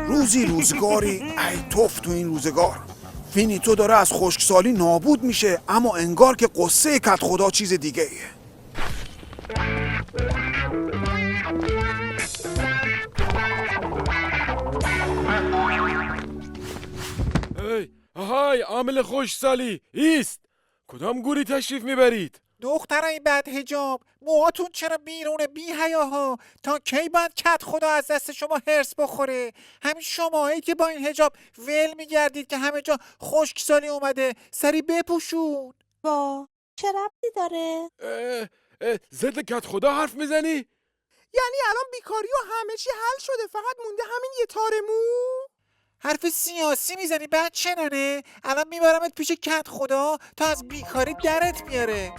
روزی روزگاری ای توف تو این روزگار. فینیتو داره از خشکسالی نابود میشه، اما انگار که قصه کت خدا چیز دیگه ایه. آهای عامل خشکسالی ایست. کدام گوری تشریف میبرید؟ دخترای بد حجاب، موهاتون چرا بیرونه بی حیاها؟ تا کی باید کت خدا از دست شما هرس بخوره؟ همین شماهایی که با این حجاب ول میگردید که همه جا خشکسالی اومده. سری بپوشون. وا چه ربطی داره؟ ضد کت خدا حرف میزنی؟ یعنی الان بیکاری و همه چی حل شده، فقط مونده همین یه تار مو؟ حرف سیاسی میزنی بچه ننه؟ الان میبرمت پیش کت خدا تا از بیکاری درت میاره.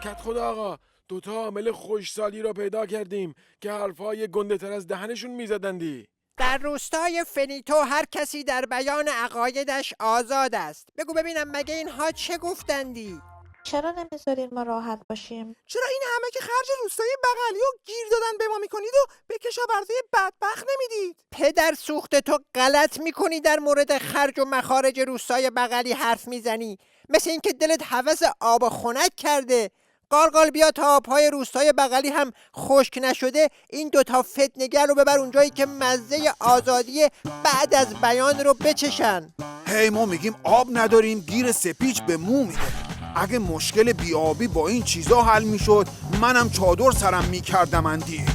کت خدا آقا، دوتا عامل خشکسالی را پیدا کردیم که حرفای گنده تر از دهنشون میزدندی. در روستای فنیتو هر کسی در بیان عقایدش آزاد است. بگو ببینم مگه اینها چه گفتندی؟ چرا نمیذارین ما راحت باشیم؟ چرا این همه که خرج روستای بغلی و گیر دادن به ما میکنید و به کشاورزی بدبخت نمیدید؟ پدر سوخته، تو غلط میکنی در مورد خرج و مخارج روستای بغلی حرف میزنی. مثل اینکه دلت هوس آب و خنک کرده. قارقال بیا تا آبهای روستای بغلی هم خشک نشده این دوتا فتنگر رو ببر اونجایی که مزه آزادی بعد از بیان رو بچشن. هی ما میگیم آب نداریم، گیر سپیچ به مو میده. اگه مشکل بیابی با این چیزا حل میشد، منم چادر سرم میکردم اندی.